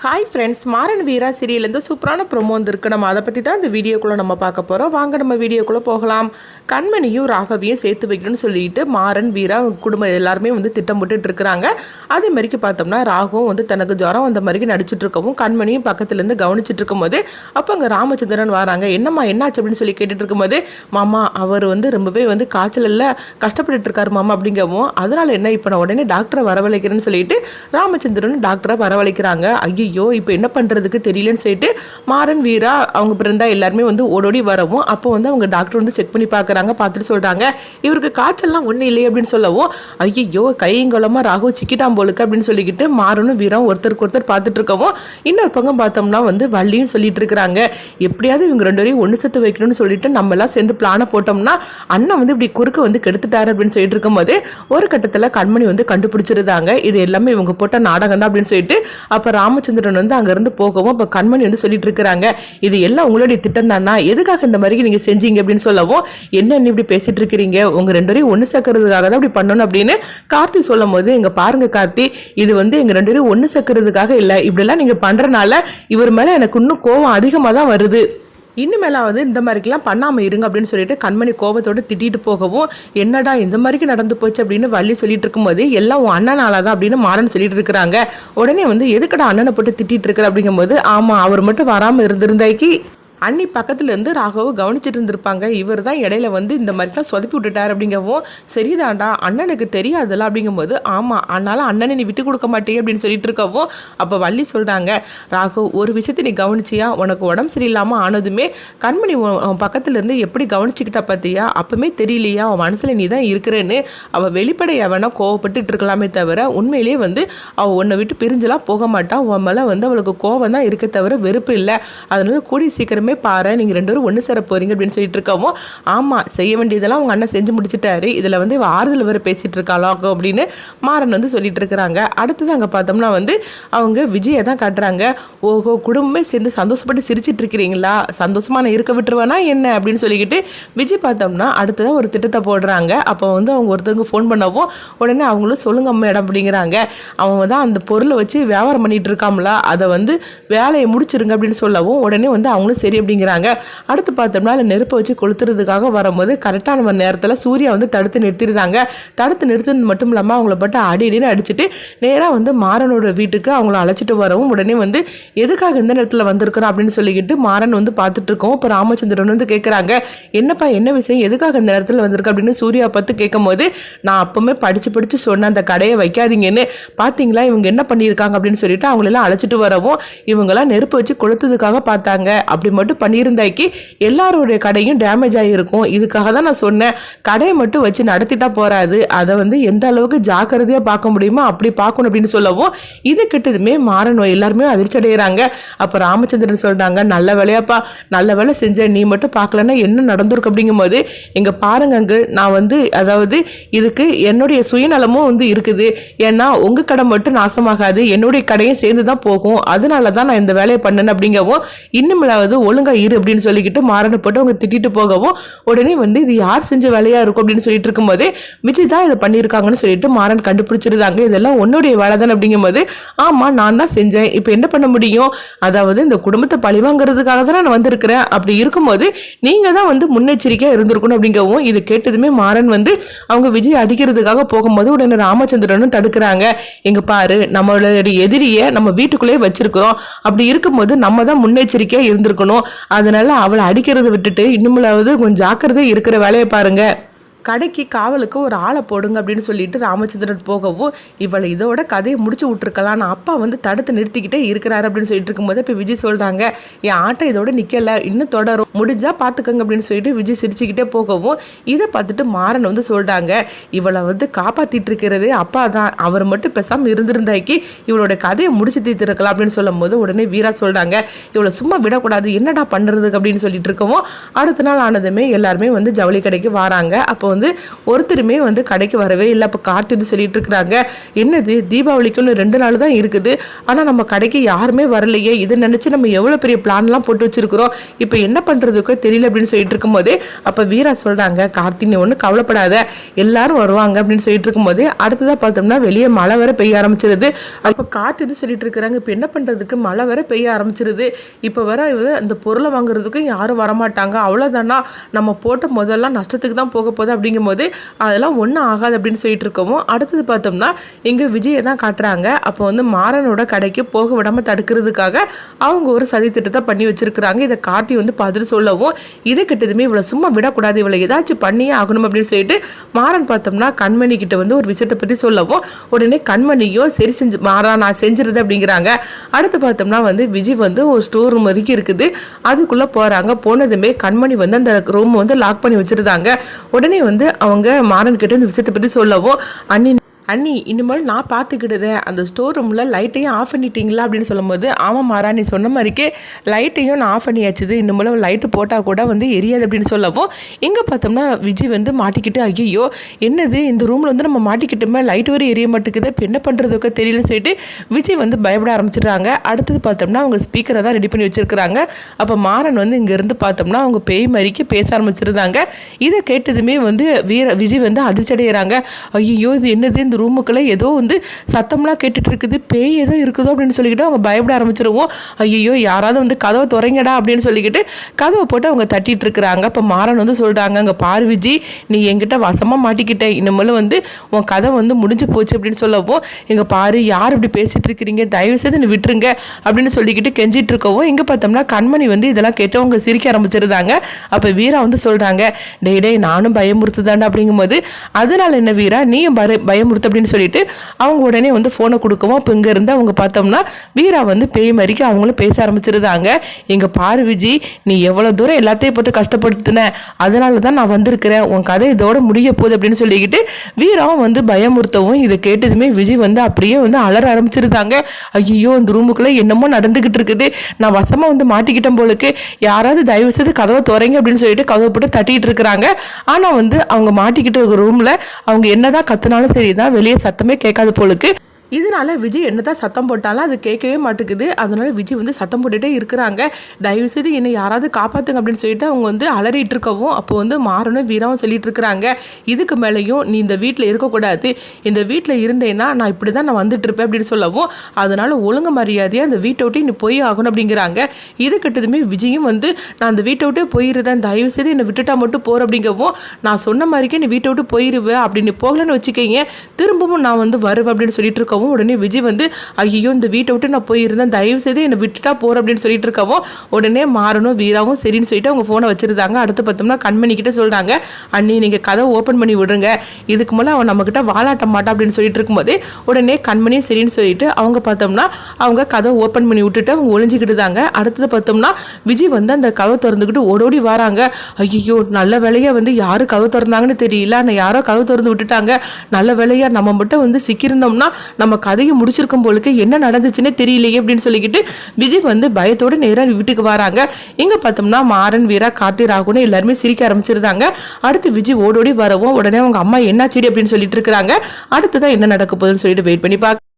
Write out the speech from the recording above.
Hi friends, Maran வீரா சீரியலேருந்து சூப்பரான promo வந்துருக்கு. நம்ம அதை பற்றி தான் இந்த வீடியோக்குள்ளே நம்ம பார்க்க போகிறோம். வாங்க நம்ம வீடியோக்குள்ளே போகலாம். கண்மணியும் ராகவியும் சேர்த்து வைக்கணும்னு சொல்லிட்டு மாறன் வீரா குடும்பம் எல்லாருமே திட்டம் போட்டுட்டு இருக்கிறாங்க. அதே மாதிரிக்கு பார்த்தோம்னா ராகவும் தனக்கு ஜுரம் வந்த மாதிரி நடிச்சிட்டு இருக்கவும் கண்மணியும் பக்கத்துலேருந்து கவனிச்சிட்டு இருக்கும்போது அப்போ அங்கே ராமச்சந்திரன் வராங்க. என்னம்மா என்னாச்சு அப்படின்னு சொல்லி கேட்டுட்டு இருக்கும்போது, மாமா அவர் ரொம்பவே காய்ச்சலில் கஷ்டப்பட்டுட்டு இருக்காரு மாமா அப்படிங்கவும், அதனால என்ன இப்போ நான் உடனே டாக்டரை வரவழைக்கிறேன்னு சொல்லிட்டு ராமச்சந்திரன் டாக்டரை வரவழைக்கிறாங்க. ஐயோ இப்போ என்ன பண்ணுறதுக்கு தெரியலன்னு சொல்லிட்டு மாறன் வீரா அவங்க பிறந்தா எல்லாருமே ஓடோடி வரவும் அப்போ அவங்க டாக்டர் செக் பண்ணி பார்க்குறாங்க. பார்த்துட்டு சொல்கிறாங்க, இவருக்கு காய்ச்சல்லாம் ஒன்றும் இல்லை அப்படின்னு சொல்லவும், ஐயோ கையங்கலமாக ராகு சிக்கிட்டான் போலுக்கு அப்படின்னு சொல்லிக்கிட்டு மாறனும் வீரம் ஒருத்தருக்கு ஒருத்தர் பார்த்துட்டு இருக்கவும் இன்னொரு பக்கம் பார்த்தோம்னா வள்ளியும் சொல்லிட்டு இருக்கிறாங்க, எப்படியாவது இவங்க ரெண்டு வரையும் ஒன்று சேர்த்து வைக்கணும்னு சொல்லிட்டு நம்ம எல்லாம் சேர்ந்து பிளானை போட்டோம்னா அண்ணன் இப்படி குறுக்க கெடுத்துட்டாரு அப்படின்னு சொல்லிட்டு இருக்கும்போது ஒரு கட்டத்தில் கண்மணி கண்டுபிடிச்சிருந்தாங்க. இது எல்லாமே இவங்க போட்ட நாடகம் தான் அப்படின்னு சொல்லிட்டு அப்போ ராமச்சந்திரன் அங்கிருந்து போகவும் அப்போ கண்மணி சொல்லிட்டு இருக்கிறாங்க, இது எல்லாம் உங்களுடைய திட்டம் தானா, எதுக்காக இந்த மாதிரி நீங்க செஞ்சீங்க அப்படின்னு சொல்லவும், என்ன இப்படி பேசிட்டு இருக்கிறீங்க, உங்க ரெண்டு பேரையும் ஒன்று சேர்க்கறதுக்காக தான் இப்படி பண்ணணும் அப்படின்னு கார்த்தி சொல்லும் போது, இங்க பாருங்க கார்த்தி, இது எங்க ரெண்டு பேரும் ஒன்று சேர்க்கறதுக்காக இல்லை, இப்படிலாம் நீங்க பண்றதுனால இவர் மேல எனக்கு இன்னும் கோவம் அதிகமாக தான் வருது, இனிமேலாவது இந்த மாதிரிக்கெல்லாம் பண்ணாமல் இருங்க அப்படின்னு சொல்லிட்டு கண்மணி கோபத்தோடு திட்டிட்டு போகவும், என்னடா இந்த மாதிரிக்கு நடந்து போச்சு அப்படின்னு வள்ளி சொல்லிட்டு இருக்கும்போது, எல்லாம் உன் அண்ணனால தான் அப்படின்னு மாறன் சொல்லிட்டு இருக்கிறாங்க. உடனே எதுக்கடா அண்ணனை போட்டு திட்டிட்டு இருக்கிற அப்படிங்கும்போது, ஆமாம் அவர் மட்டும் வராமல் இருந்திருந்தாக்கி அண்ணி பக்கத்துல இருந்து ராகவ கவனிச்சுட்டு இருந்திருப்பாங்க, இவர் தான் இடையில இந்த மாதிரிலாம் சொதப்பி விட்டுட்டார் அப்படிங்கவும், சரிதாண்டா அண்ணனுக்கு தெரியாதுல்ல அப்படிங்கும்போது, ஆமாம் அதனால அண்ணனை நீ விட்டு கொடுக்க மாட்டே அப்படின்னு சொல்லிட்டு இருக்கவும் அப்போ வள்ளி சொல்கிறாங்க, ராகவ் ஒரு விஷயத்தை நீ கவனிச்சியா, உனக்கு உடம்பு சரியில்லாமல் ஆனதுமே கண்மணி பக்கத்துலேருந்து எப்படி கவனிச்சுக்கிட்டா பார்த்தியா, அப்பவுமே தெரியலையா அவன் மனசில் நீ தான் இருக்கிறேன்னு, அவள் வெளிப்படையாக வேணா கோவப்பட்டு இருக்கலாமே தவிர உண்மையிலேயே அவள் உன்னை விட்டு பிரிஞ்செல்லாம் போக மாட்டான், உன் மேலே அவளுக்கு கோவம் தான் இருக்க தவிர வெறுப்பு இல்லை, அதனால கூடி சீக்கிரமே பாரு நீங்க ரெண்டு பேரும் ஒன்று சேர போறீங்க அப்படின்னு சொல்லிட்டு இருக்கவும், ஆமா செய்ய வேண்டியதெல்லாம் உங்க அண்ணன் செஞ்சு முடிச்சுட்டாரு, இதுல இவ ஆறுதல் வேற பேசிட்டு இருக்காளோ அப்படின்னு மாறன் சொல்லிட்டு இருக்கிறாங்க. அடுத்தது அங்க பார்த்தோம்னா அவங்க விஜயை தான் காட்டுறாங்க. ஓஹோ குடும்பமே சேர்ந்து சந்தோஷப்பட்டு சிரிச்சிட்டு இருக்கிறீங்களா, சந்தோஷமா நான் இருக்க விட்டுருவேனா என்ன அப்படின்னு சொல்லிக்கிட்டு விஜய் பார்த்தோம்னா அடுத்ததான் ஒரு திட்டத்தை போடுறாங்க. அப்போ அவங்க ஒருத்தவங்க ஃபோன் பண்ணவும் உடனே அவங்களும் சொல்லுங்க மேடம் அப்படிங்கிறாங்க. அவங்க தான் அந்த பொருளை வச்சு வியாபாரம் பண்ணிட்டு இருக்காங்களா, அதை வேலையை முடிச்சிருங்க அப்படின்னு சொல்லவும் உடனே அவங்களும் சரி அப்படிங்கிறாங்க. அடுத்து பார்த்தோம்னா நெருப்பை வச்சு கொளுத்துறதுக்காக வரும்போது கரெக்டான நேரத்தில் சூர்யா தடுத்து நிறுத்திருந்தாங்க. தடுத்து நிறுத்தினது மட்டும் இல்லாமல் அவங்கள பட்டு அடின்னு அடிச்சுட்டு நேராக மாறனோட வீட்டுக்கு அவங்கள அழைச்சிட்டு வரவும் உடனே எதுக்காக இந்த நேரத்தில் வந்திருக்கிறோம் அப்படின்னு சொல்லிக்கிட்டு மாறன் பார்த்துட்டு இருக்கோம். இப்போ ராமச்சந்திரன் கேட்குறாங்க, என்னப்பா என்ன விஷயம், எதுக்காக இந்த நேரத்தில் வந்திருக்கு அப்படின்னு சூர்யா பார்த்து கேட்கும் போது, நான் அப்பவுமே படிச்சு சொன்னேன் அந்த கடையை வைக்காதீங்கன்னு, பார்த்தீங்களா இவங்க என்ன பண்ணியிருக்காங்க அப்படின்னு சொல்லிட்டு அவங்களெல்லாம் அழைச்சிட்டு வரவும் இவங்கெல்லாம் நெருப்பு வச்சு கொளுத்ததுக்காக பார்த்தாங்க, அப்படி மட்டும் பண்ணியிருந்தாக்கி எல்லாருடைய கடையும் டேமேஜ் ஆகியிருக்கும், இதுக்காக தான் நான் சொன்னேன் கடையை மட்டும் வச்சு நடத்திட்டா போறாது, அதை எந்த அளவுக்கு ஜாக்கிரதையாக பார்க்க முடியுமோ அப்படி பார்க்கணும் அப்படின்னு சொல்லவும் இது கிட்டதுமே மாறன் எல்லாருமே அதிர்ச்சி அடைகிறாங்க. அப்போ ராமச்சந்திரன் சொல்றாங்க, நல்ல வேலையாப்பா, நல்ல வேலை செஞ்ச, நீ மட்டும் பார்க்கலன்னா என்ன நடந்திருக்கு அப்படிங்கும்போது, எங்க பாருங்க நான் அதாவது இதுக்கு என்னுடைய சுயநலமும் இருக்குது, ஏன்னா உங்க கடை மட்டும் நாசமாகாது என்னுடைய கடையும் சேர்ந்து தான் போகும், அதனால தான் நான் இந்த வேலையை பண்ணேன் அப்படிங்கவும், இன்னும் ஒழுங்கா இரு அப்படின்னு சொல்லிக்கிட்டு மாறனை போட்டு அவங்க திட்டிட்டு போகவும் உடனே இது யார் செஞ்ச வேலையா இருக்கும் அப்படின்னு சொல்லிட்டு இருக்கும்போது விஜய் தான் இதை பண்ணியிருக்காங்கன்னு சொல்லிட்டு மாறன் கண்டுபிடிச்சிருந்தாங்க. இதெல்லாம் உன்னுடைய வேலை தான் அப்படிங்கும்போது, ஆமா நான் தான் செஞ்சேன், இப்போ என்ன பண்ண முடியும், அதாவது இந்த குடும்பத்தை பழிவாங்கிறதுக்காக தான் நான் வந்திருக்கிறேன், அப்படி இருக்கும்போது நீங்க தான் முன்னெச்சரிக்கையா இருந்திருக்கணும் அப்படிங்கவும், இது கேட்டதுமே மாறன் அவங்க விஜய் அடிக்கிறதுக்காக போகும்போது உடனே ராமச்சந்திரனும் தடுக்கிறாங்க. எங்க பாரு நம்மளுடைய எதிரியை நம்ம வீட்டுக்குள்ளேயே வச்சிருக்கிறோம், அப்படி இருக்கும்போது நம்ம தான் முன்னெச்சரிக்கையா இருந்திருக்கணும், அதனால அவளை அடிக்கிறத விட்டுட்டு இன்னும் கொஞ்சம் ஜாக்கிரதை இருக்கிற வேலையை பாருங்க, கடைக்கு காவலுக்கு ஒரு ஆளை போடுங்க அப்படின்னு சொல்லிட்டு ராமச்சந்திரன் போகவும், இவளை இதோட கதையை முடிச்சு விட்டுருக்கலாம், நான் அப்பா தடுத்து நிறுத்திக்கிட்டே இருக்கிறாரு அப்படின்னு சொல்லிட்டு இருக்கும்போது இப்போ விஜய் சொல்றாங்க, என் ஆட்டம் இதோட நிக்கல, இன்னும் தொடரும், முடிஞ்சா பாத்துக்கங்க அப்படின்னு சொல்லிட்டு விஜய் சிரிச்சுக்கிட்டே போகவும் இதை பார்த்துட்டு மாறன் சொல்றாங்க, இவளை காப்பாத்திட்டு இருக்கிறதே அப்பா தான், அவர் மட்டும் பேசாம இருந்திருந்தாக்கி இவளோட கதையை முடிச்சு தீர்த்திருக்கலாம் அப்படின்னு சொல்லும் போது உடனே வீரா சொல்றாங்க, இவளை சும்மா விடக்கூடாது, என்னடா பண்றதுக்கு அப்படின்னு சொல்லிட்டு இருக்கவும் அடுத்த நாள் ஆனதுமே எல்லாருமே ஜவுளி கடைக்கு வராங்க. அப்போ வந்து ஒருத்தருமே வந்து கடைக்கு வரவே இல்லை. அப்போ கார்த்தி வந்து சொல்லிட்டு இருக்கிறாங்க, என்னது தீபாவளிக்குன்னு 2 நாள் தான் இருக்குது, ஆனால் நம்ம கடைக்கு யாருமே வரலையே, இதை நினச்சி நம்ம எவ்வளோ பெரிய பிளான்லாம் போட்டு வச்சிருக்கிறோம், இப்போ என்ன பண்ணுறதுக்கோ தெரியல அப்படின்னு சொல்லிட்டு இருக்கும்போது அப்போ வீரா சொல்கிறாங்க, கார்த்தி நீ ஒன்றும் கவலைப்படாத, எல்லாரும் வருவாங்க அப்படின்னு சொல்லிட்டு இருக்கும்போது அடுத்ததாக பார்த்தோம்னா வெளியே மழை வர பெய்ய ஆரம்பிச்சிருது. அப்போ கார்த்தி வந்து சொல்லிட்டு இருக்கிறாங்க, இப்போ என்ன பண்ணுறதுக்கு, மழை வர பெய்ய ஆரம்பிச்சிருது, இப்போ வர அந்த பொருளை வாங்குறதுக்கும் யாரும் வரமாட்டாங்க, அவ்வளோதானா, நம்ம போட்ட முதல்லாம் நஷ்டத்துக்கு தான் போக போகுது அப்படிங்கும்போது அதெல்லாம் ஒன்றும் ஆகாது அப்படின்னு சொல்லிட்டு இருக்கவும் அடுத்தது பார்த்தோம்னா இங்கே விஜயை தான் காட்டுறாங்க. அப்போ வந்து மாறனோட கடைக்கு போக விடாமல் தடுக்கிறதுக்காக அவங்க ஒரு சதி திட்டத்தை பண்ணி வச்சிருக்கிறாங்க. இதை கார்த்தி வந்து பார்த்துட்டு சொல்லவும் இதை கிட்டதுமே இவ்வளோ சும்மா விடக்கூடாது, இவ்வளோ ஏதாச்சும் பண்ணியே ஆகணும் அப்படின்னு சொல்லிட்டு மாறன் பார்த்தோம்னா கண்மணி கிட்ட வந்து ஒரு விஷயத்தை பற்றி சொல்லவும் உடனே கண்மணியும் சரி செஞ்சு மாறா நான் செஞ்சிருது அப்படிங்கிறாங்க. அடுத்து பார்த்தோம்னா வந்து விஜய் வந்து ஒரு ஸ்டோர் ரூம் வரைக்கும் இருக்குது, அதுக்குள்ளே போகிறாங்க. போனதுமே கண்மணி வந்து அந்த ரூம் வந்து லாக் பண்ணி வச்சுருந்தாங்க. உடனே வந்து அவங்க மாறன் கிட்ட இந்த விஷயத்தை பற்றி சொல்லவும் அண்ணி இனிமேல் நான் பார்த்துக்கிடுதேன், அந்த ஸ்டோர் ரூமில் லைட்டையும் ஆஃப் பண்ணிட்டீங்களா அப்படின்னு சொல்லும்போது ஆமாம் மாறா நீ சொன்ன மாதிரிக்கே லைட்டையும் நான் ஆஃப் பண்ணியாச்சுது, இன்னும் லைட்டு போட்டால் கூட வந்து எரியாது அப்படின்னு சொல்லவும் இங்கே பார்த்தோம்னா விஜய் வந்து மாட்டிக்கிட்டு ஐயோ என்னது இந்த ரூமில் வந்து நம்ம மாட்டிக்கிட்டோமே லைட் வரை எரிய மாட்டேங்குது, இப்போ என்ன பண்ணுறதுக்கோ தெரியலன்னு சொல்லிட்டு விஜய் வந்து பயப்பட ஆரம்பிச்சிடுறாங்க. அடுத்தது பார்த்தோம்னா அவங்க ஸ்பீக்கரை தான் ரெடி பண்ணி வச்சுருக்கிறாங்க. அப்போ மாறன் வந்து இங்கேருந்து பார்த்தோம்னா அவங்க பேய் மாதிரிக்கு பேச ஆரம்பிச்சிருந்தாங்க. இதை கேட்டதுமே வந்து விஜய் வந்து அதிர்ச்சி அடைகிறாங்க. ஐயோ இது என்னது, இந்த ரூமுக்குள்ளே ஏதோ வந்து சத்தம்லாம் கேட்டுட்டு இருக்குது, பேய் ஏதோ இருக்குதோ அப்படின்னு சொல்லிக்கிட்டு அவங்க பயப்பட ஆரம்பிச்சிருவோம். ஐயோ யாராவது வந்து கதவை துறங்கடா அப்படின்னு சொல்லிக்கிட்டு கதவை போட்டு அவங்க தட்டிட்டு இருக்கிறாங்க. அப்போ மாறன் வந்து சொல்கிறாங்க, அங்கே பாரு விஜி நீ என்கிட்ட வசமாக மாட்டிக்கிட்ட, இனிமேல் வந்து உன் கதை வந்து முடிஞ்சு போச்சு அப்படின்னு சொல்லவும் இங்கே பாரு யார் இப்படி பேசிகிட்டு இருக்கிறீங்க, தயவு செய்து நீ விட்டுருங்க அப்படின்னு சொல்லிக்கிட்டு கெஞ்சிட்டு இருக்கவும் இங்கே பார்த்தோம்னா கண்மணி வந்து இதெல்லாம் கேட்டு அவங்க சிரிக்க ஆரம்பிச்சிருந்தாங்க. அப்போ வீரா வந்து சொல்கிறாங்க, டே நானும் பயமுறுத்துதாண்டா அப்படிங்கும்போது அதனால என்ன வீரா நீயும் பயமுறுத்த அப்படின்னு சொல்லிட்டு அவங்க உடனே வந்து ஃபோனை கொடுக்கவும் அப்போ இங்கேருந்து அவங்க பார்த்தோம்னா வீரா வந்து பேய் மாதிரிக்கு அவங்களும் பேச ஆரம்பிச்சிருந்தாங்க. இங்கே பாரு விஜி நீ எவ்வளோ தூரம் எல்லாத்தையும் போட்டு கஷ்டப்படுத்தின, அதனால தான் நான் வந்திருக்கிறேன், உன் கதை இதோட முடிய போகுது அப்படின்னு சொல்லிக்கிட்டு வீராவும் வந்து பயமுறுத்தவும் இதை கேட்டதுமே விஜய் வந்து அப்படியே வந்து அலற ஆரம்பிச்சிருந்தாங்க. ஐயோ இந்த ரூமுக்குள்ளே என்னமோ நடந்துக்கிட்டு இருக்குது, நான் வசமாக வந்து மாட்டிக்கிட்டேன் போலுக்கு, யாராவது தயவு செய்து கதவை துறங்க அப்படின்னு சொல்லிட்டு கதவை போட்டு தட்டிகிட்டு இருக்கிறாங்க. ஆனால் வந்து அவங்க மாட்டிக்கிட்டு இருக்கிற ரூமில் அவங்க என்னதான் கத்துனாலும் சரி தான் வெளியே சத்தமே கேட்காது போலுக்கு. இதனால விஜய் என்னதான் சத்தம் போட்டாலும் அது கேட்கவே மாட்டேங்குது. அதனால விஜய் வந்து சத்தம் போட்டுகிட்டே இருக்கிறாங்க. தயவுசெய்து என்னை யாராவது காப்பாற்றுங்க அப்படின்னு சொல்லிட்டு அவங்க வந்து அலறிட்டு இருக்கவும் அப்போ வந்து மாறனும் வீராவும் சொல்லிட்டு இருக்கிறாங்க, இதுக்கு மேலேயும் நீ இந்த வீட்டில் இருக்கக்கூடாது, இந்த வீட்டில் இருந்தேன்னா நான் இப்படி தான் நான் வந்துட்டு இருப்பேன் அப்படின்னு சொல்லவும் அதனால ஒழுங்கு மரியாதையாக அந்த வீட்டை விட்டு நீ போய் ஆகணும் அப்படிங்கிறாங்க. இது கிட்டதுமே விஜயும் வந்து நான் அந்த வீட்டை விட்டே போயிருந்தேன், தயவுசெய்து என்னை விட்டுட்டா மட்டும் போகிற அப்படிங்கவும் நான் சொன்ன மாதிரிக்கே நீ வீட்டை விட்டு போயிருவேன், அப்படின்னு போகலன்னு வச்சுக்கீங்க திரும்பவும் நான் வந்து வருவேன் அப்படின்னு சொல்லிட்டு இருக்கவும் உடனே விஜய் வந்து ஐயோ இந்த வீட்டை விட்டு நான் போயிருந்தேன், தயவு செய்து என்னை விட்டுட்டா போகிறேன் அப்படின்னு சொல்லிட்டு இருக்கவும் உடனே மாறனும் வீராவும் சரின்னு சொல்லிட்டு அவங்க ஃபோனை வச்சிருந்தாங்க. அடுத்து பார்த்தோம்னா கண்மணி கிட்ட சொல்கிறாங்க, அண்ணி நீங்கள் கதை ஓப்பன் பண்ணி விடுங்க, இதுக்கு மேலே அவன் நம்மக்கிட்ட வாலாட்ட மாட்டா அப்படின்னு சொல்லிட்டு இருக்கும்போது உடனே கண்மணியும் சரின்னு சொல்லிட்டு அவங்க பார்த்தோம்னா அவங்க கதை ஓப்பன் பண்ணி விட்டுட்டு அவங்க ஒளிஞ்சிக்கிட்டு தாங்க. அடுத்தது பார்த்தோம்னா விஜய் வந்து அந்த கதை திறந்துக்கிட்டு ஓடோடி வராங்க. ஐயோ நல்ல வேலையாக வந்து யாரு கதை திறந்தாங்கன்னு தெரியல, ஆனால் யாரோ கதை திறந்து விட்டுட்டாங்க, நல்ல வேலையாக நம்ம மட்டும் வந்து சிக்கியிருந்தோம்னா நம்ம கதையை முடிச்சிருக்கும் போலுக்கு என்ன நடந்துச்சுன்னே தெரியலையே அப்படின்னு சொல்லிக்கிட்டு விஜய் வந்து பயத்தோட நேராக வீட்டுக்கு வராங்க. இங்க பார்த்தோம்னா மாறன் வீரா கார்த்தி ராகுன்னு எல்லாருமே சிரிக்க ஆரம்பிச்சிருந்தாங்க. அடுத்து விஜய் ஓடோடி வரவும் உடனே அவங்க அம்மா என்ன செடி அப்படின்னு சொல்லிட்டு இருக்கிறாங்க. அடுத்துதான் என்ன நடக்க போகுதுன்னு சொல்லிட்டு வெயிட் பண்ணி பார்க்க